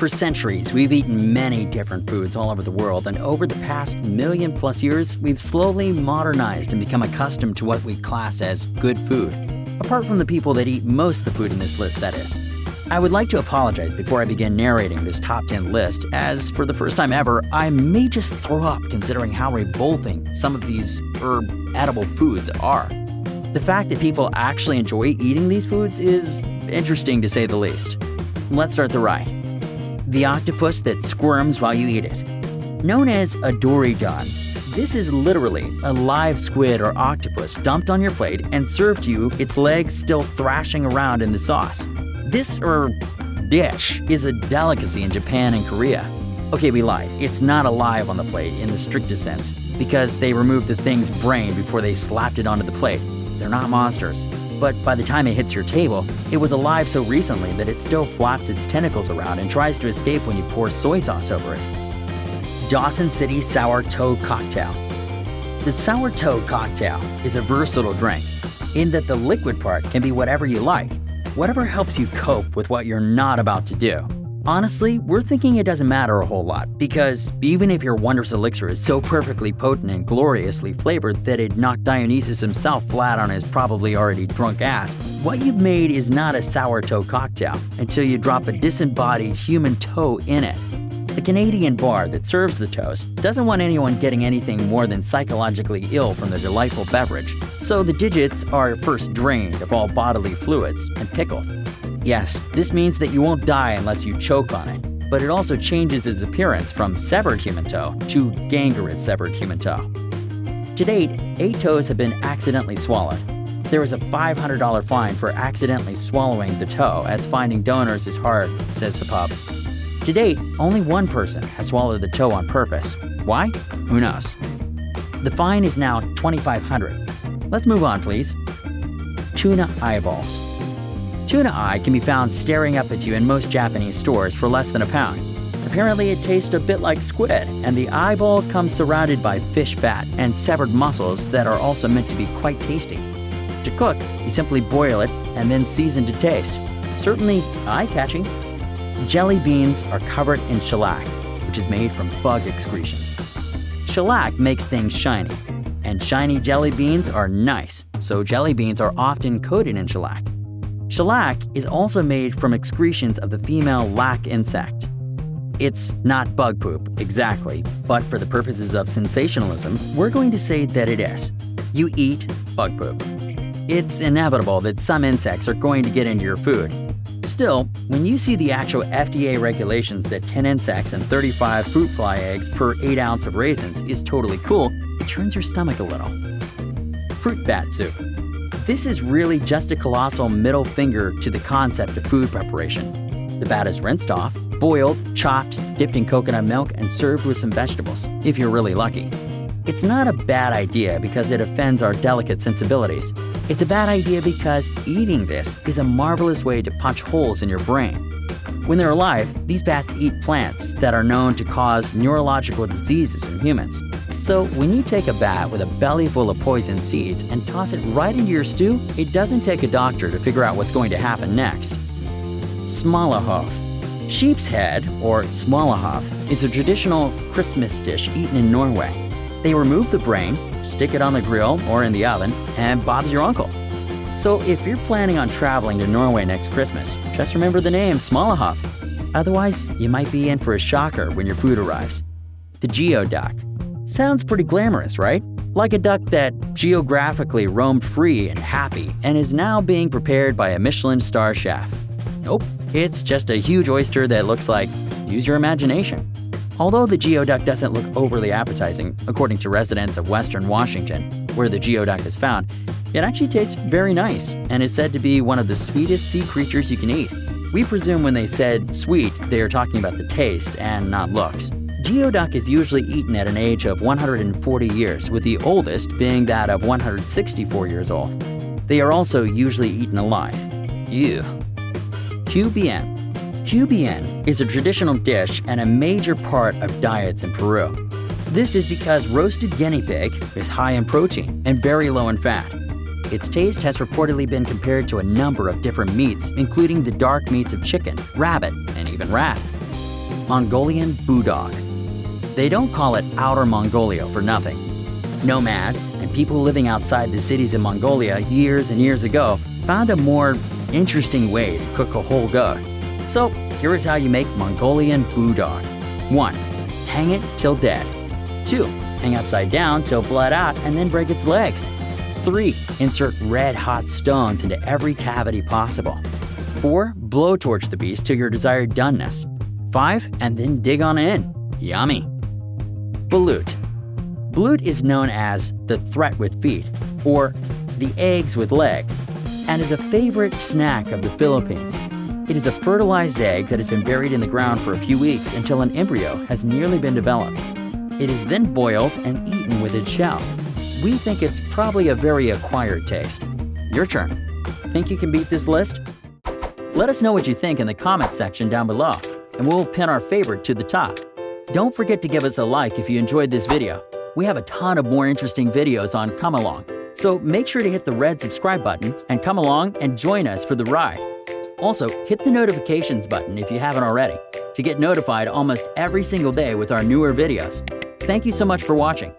For centuries, we've eaten many different foods all over the world, and over the past million-plus years, we've slowly modernized and become accustomed to what we class as good food. Apart from the people that eat most of the food in this list, that is. I would like to apologize before I begin narrating this top 10 list, as for the first time ever, I may just throw up considering how revolting some of these edible foods are. The fact that people actually enjoy eating these foods is interesting to say the least. Let's start the ride. The octopus that squirms while you eat it. Known as a dorygon, this is literally a live squid or octopus dumped on your plate and served to you, its legs still thrashing around in the sauce. This dish is a delicacy in Japan and Korea. Okay, we lied. It's not alive on the plate in the strictest sense, because they removed the thing's brain before they slapped it onto the plate. They're not monsters. But by the time it hits your table, it was alive so recently that it still flaps its tentacles around and tries to escape when you pour soy sauce over it. Dawson City Sour Toad Cocktail. The Sour Toad Cocktail is a versatile drink in that the liquid part can be whatever you like, whatever helps you cope with what you're not about to do. Honestly, we're thinking it doesn't matter a whole lot, because even if your wondrous elixir is so perfectly potent and gloriously flavored that it knocked Dionysus himself flat on his probably already drunk ass, what you've made is not a sour toe cocktail until you drop a disembodied human toe in it. The Canadian bar that serves the toes doesn't want anyone getting anything more than psychologically ill from the delightful beverage, so the digits are first drained of all bodily fluids and pickled. Yes, this means that you won't die unless you choke on it, but it also changes its appearance from severed human toe to gangrenous severed human toe. To date, 8 toes have been accidentally swallowed. There is a $500 fine for accidentally swallowing the toe, as finding donors is hard, says the pub. To date, only one person has swallowed the toe on purpose. Why? Who knows? The fine is now $2,500. Let's move on, please. Tuna eyeballs. Tuna eye can be found staring up at you in most Japanese stores for less than £1. Apparently it tastes a bit like squid, and the eyeball comes surrounded by fish fat and severed muscles that are also meant to be quite tasty. To cook, you simply boil it and then season to taste. Certainly eye-catching. Jelly beans are covered in shellac, which is made from bug excretions. Shellac makes things shiny, and shiny jelly beans are nice, so jelly beans are often coated in shellac. Shellac is also made from excretions of the female lac insect. It's not bug poop, exactly, but for the purposes of sensationalism, we're going to say that it is. You eat bug poop. It's inevitable that some insects are going to get into your food. Still, when you see the actual FDA regulations that 10 insects and 35 fruit fly eggs per 8 ounce of raisins is totally cool, it turns your stomach a little. Fruit bat soup. This is really just a colossal middle finger to the concept of food preparation. The bat is rinsed off, boiled, chopped, dipped in coconut milk, and served with some vegetables, if you're really lucky. It's not a bad idea because it offends our delicate sensibilities. It's a bad idea because eating this is a marvelous way to punch holes in your brain. When they're alive, these bats eat plants that are known to cause neurological diseases in humans. So when you take a bat with a belly full of poison seeds and toss it right into your stew, it doesn't take a doctor to figure out what's going to happen next. Smalahove. Sheep's head, or smalahove, is a traditional Christmas dish eaten in Norway. They remove the brain, stick it on the grill or in the oven, and Bob's your uncle. So if you're planning on traveling to Norway next Christmas, just remember the name Smalahove. Otherwise, you might be in for a shocker when your food arrives. The geoduck. Sounds pretty glamorous, right? Like a duck that geographically roamed free and happy and is now being prepared by a Michelin star chef. Nope, it's just a huge oyster that looks like, use your imagination. Although the geoduck doesn't look overly appetizing, according to residents of Western Washington, where the geoduck is found, it actually tastes very nice and is said to be one of the sweetest sea creatures you can eat. We presume when they said sweet, they are talking about the taste and not looks. Geoduck is usually eaten at an age of 140 years, with the oldest being that of 164 years old. They are also usually eaten alive. Ew. QBN. QBN is a traditional dish and a major part of diets in Peru. This is because roasted guinea pig is high in protein and very low in fat. Its taste has reportedly been compared to a number of different meats, including the dark meats of chicken, rabbit, and even rat. Mongolian Budok. They don't call it Outer Mongolia for nothing. Nomads and people living outside the cities of Mongolia years and years ago found a more interesting way to cook a whole goat. So here is how you make Mongolian Budok. 1. Hang it till dead. 2. Hang upside down till bled out and then break its legs. 3. Insert red-hot stones into every cavity possible. 4. Blowtorch the beast to your desired doneness. 5. And then dig on in. Yummy. Balut. Balut is known as the threat with feet, or the eggs with legs, and is a favorite snack of the Philippines. It is a fertilized egg that has been buried in the ground for a few weeks until an embryo has nearly been developed. It is then boiled and eaten with its shell. We think it's probably a very acquired taste. Your turn. Think you can beat this list? Let us know what you think in the comments section down below, and we'll pin our favorite to the top. Don't forget to give us a like if you enjoyed this video. We have a ton of more interesting videos on Come Along, so make sure to hit the red subscribe button and come along and join us for the ride. Also, hit the notifications button if you haven't already to get notified almost every single day with our newer videos. Thank you so much for watching.